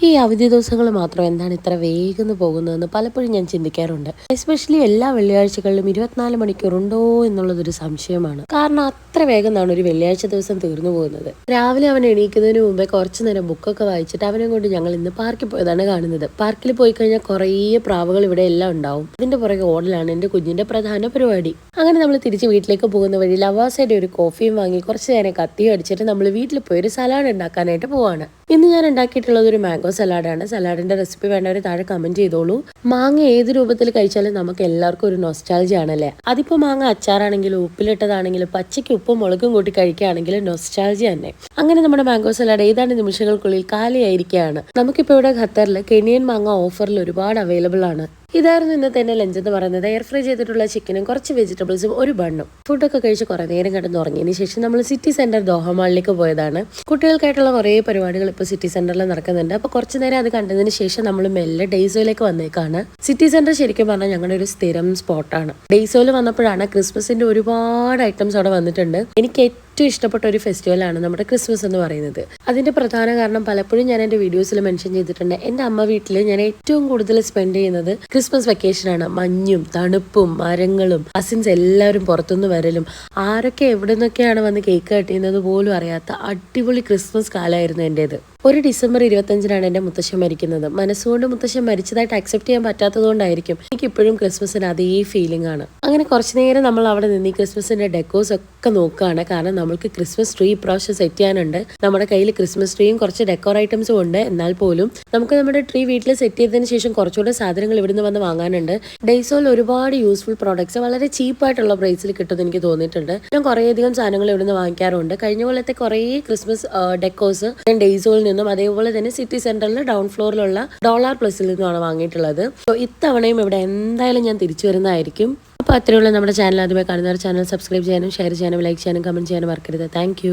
ഈ അവധി ദിവസങ്ങൾ മാത്രം എന്താണ് ഇത്ര വേഗം പോകുന്നതെന്ന് പലപ്പോഴും ഞാൻ ചിന്തിക്കാറുണ്ട്. എസ്പെഷ്യലി എല്ലാ വെള്ളിയാഴ്ചകളിലും 24 മണിക്കൂറുണ്ടോ എന്നുള്ളതൊരു സംശയമാണ്. കാരണം അത്ര വേഗം ഒരു വെള്ളിയാഴ്ച ദിവസം തീർന്നു പോകുന്നത്. രാവിലെ അവൻ എണീക്കുന്നതിന് മുമ്പേ കുറച്ചു നേരം ബുക്കൊക്കെ വായിച്ചിട്ട് അവനെ കൊണ്ട് ഞങ്ങൾ ഇന്ന് പാർക്കിൽ പോയതാണ് കാണുന്നത്. പാർക്കിൽ പോയി കഴിഞ്ഞാൽ കുറേ പ്രാവുകൾ ഇവിടെ എല്ലാം ഉണ്ടാവും. അതിന്റെ പുറകെ ഓടലാണ് എന്റെ കുഞ്ഞിന്റെ പ്രധാന പരിപാടി. അങ്ങനെ നമ്മൾ തിരിച്ച് വീട്ടിലേക്ക് പോകുന്ന വഴി ലവാസയുടെ ഒരു കോഫിയും വാങ്ങി കുറച്ചു നേരം കത്തിയും അടിച്ചിട്ട് നമ്മൾ വീട്ടിൽ പോയി ഒരു സലാഡ് ഉണ്ടാക്കാനായിട്ട് പോവാണ്. ഇന്ന് ഞാൻ ഉണ്ടാക്കിയിട്ടുള്ളത് ഒരു മാംഗോ സലാഡാണ്. സലാഡിന്റെ റെസിപ്പി വേണ്ടവർ താഴെ കമന്റ് ചെയ്തോളൂ. മാങ്ങ ഏത് രൂപത്തിൽ കഴിച്ചാലും നമുക്ക് എല്ലാവർക്കും ഒരു നൊസ്റ്റാൾജി ആണല്ലേ. അതിപ്പോ മാങ്ങ അച്ചാറാണെങ്കിലും ഉപ്പിലിട്ടതാണെങ്കിലും പച്ചയ്ക്ക് ഉപ്പും മുളകും കൂട്ടി കഴിക്കുകയാണെങ്കിലും നൊസ്റ്റാൾജി തന്നെ. അങ്ങനെ നമ്മുടെ മാംഗോ സലാഡ് ഏതാണ്ട് നിമിഷങ്ങൾക്കുള്ളിൽ കാലിയായിരിക്കുകയാണ്. നമുക്കിപ്പോൾ ഇവിടെ ഖത്തറിൽ കെനിയൻ മാങ്ങ ഓഫറിൽ ഒരുപാട് അവൈലബിൾ ആണ്. ഇതായിരുന്നു ഇന്നത്തെ എന്റെ ലഞ്ച് എന്ന് പറയുന്നത്. എയർ ഫ്രൈ ചെയ്തിട്ടുള്ള ചിക്കനും കുറച്ച് വെജിറ്റബിൾസും ഒരു ബണ്ണും. ഫുഡൊക്കെ കഴിച്ച് കുറെ നേരം കിടന്ന് ഉറങ്ങിയതിന് ശേഷം നമ്മൾ സിറ്റി സെന്റർ ദോഹ മാളിലേക്ക് പോയതാണ്. കുട്ടികൾക്കായിട്ടുള്ള കുറേ പരിപാടികൾ ഇപ്പോൾ സിറ്റി സെന്ററിൽ നടക്കുന്നുണ്ട്. അപ്പോൾ കുറച്ച് നേരം അത് കണ്ടതിന് ശേഷം നമ്മൾ മെല്ലെ ഡെയ്സോയിലേക്ക് വന്നേക്കാണ്. സിറ്റി സെന്റർ ശരിക്കും പറഞ്ഞാൽ ഞങ്ങളുടെ ഒരു സ്ഥിരം സ്പോട്ടാണ്. ഡെയ്സോയിൽ വന്നപ്പോഴാണ് ക്രിസ്മസിന്റെ ഒരുപാട് ഐറ്റംസ് അവിടെ വന്നിട്ടുണ്ട്. എനിക്ക് ഏറ്റവും ഇഷ്ടപ്പെട്ട ഒരു ഫെസ്റ്റിവലാണ് നമ്മുടെ ക്രിസ്മസ് എന്ന് പറയുന്നത്. അതിന്റെ പ്രധാന കാരണം പലപ്പോഴും ഞാൻ എന്റെ വീഡിയോസിൽ മെൻഷൻ ചെയ്തിട്ടുണ്ട്. എന്റെ അമ്മ വീട്ടിൽ ഞാൻ ഏറ്റവും കൂടുതൽ സ്പെൻഡ് ചെയ്യുന്നത് ക്രിസ്മസ് വെക്കേഷനാണ്. മഞ്ഞും തണുപ്പും മരങ്ങളും കസിൻസ് എല്ലാവരും പുറത്തുനിന്ന് വരലും ആരൊക്കെ എവിടെ നിന്നൊക്കെയാണ് വന്ന് കേക്ക് കട്ട് ചെയ്യുന്നത് പോലും അറിയാത്ത അടിപൊളി ക്രിസ്മസ് കാലമായിരുന്നു എൻ്റേത്. ഒരു ഡിസംബർ 25-നാണ് എൻ്റെ മുത്തശ്ശൻ മരിക്കുന്നത്. മനസ്സുകൊണ്ട് മുത്തശ്ശൻ മരിച്ചതായിട്ട് അക്സെപ്റ്റ് ചെയ്യാൻ പറ്റാത്തത് കൊണ്ടായിരിക്കും എനിക്ക് ഇപ്പോഴും ക്രിസ്മസിന് അതേ ഫീലിംഗ് ആണ്. അങ്ങനെ കുറച്ചു നേരം നമ്മൾ അവിടെ നിന്ന് ഈ ക്രിസ്മസിന്റെ ഡെക്കോസ് ഒക്കെ നോക്കുകയാണ്. കാരണം നമ്മൾക്ക് ക്രിസ്മസ് ട്രീ ഇപ്രാവശ്യം സെറ്റ് ചെയ്യാനുണ്ട്. നമ്മുടെ കയ്യിൽ ക്രിസ്മസ് ട്രീയും കുറച്ച് ഡെക്കോർ ഐറ്റംസും ഉണ്ട്. എന്നാൽ പോലും നമുക്ക് നമ്മുടെ ട്രീ വീട്ടിൽ സെറ്റ് ചെയ്തതിന് ശേഷം കുറച്ചുകൂടെ സാധനങ്ങൾ ഇവിടുന്ന് വന്ന് വാങ്ങാനുണ്ട്. ഡെയ്സോയിൽ ഒരുപാട് യൂസ്ഫുൾ പ്രോഡക്ട്സ് വളരെ ചീപ്പായിട്ടുള്ള പ്രൈസിൽ കിട്ടുമെന്ന് എനിക്ക് തോന്നിയിട്ടുണ്ട്. ഞാൻ കുറേയധികം സാധനങ്ങൾ ഇവിടുന്ന് വാങ്ങിക്കാറുണ്ട്. കഴിഞ്ഞ കൊല്ലത്തെ കുറേ ക്രിസ്മസ് ഡെക്കോസ് ഞാൻ ഡെയ്സോയിൽ നിന്നും അതേപോലെ തന്നെ സിറ്റി സെന്ററിൽ ഡൗൺ ഫ്ലോറിലുള്ള ഡോളർ പ്ലസിൽ നിന്നുമാണ് വാങ്ങിയിട്ടുള്ളത്. സോ ഇത്തവണയും ഇവിടെ എന്തായാലും ഞാൻ തിരിച്ചു വരുന്നതായിരിക്കും. അപ്പോൾ അത്രയുള്ള നമ്മുടെ ചാനൽ ആദ്യമായി കാണുന്നവർ ചാനൽ സബ്സ്ക്രൈബ് ചെയ്യാനും ഷെയർ ചെയ്യാനും ലൈക്ക് ചെയ്യാനും കമന്റ് ചെയ്യാനും മറക്കരുത്. താങ്ക്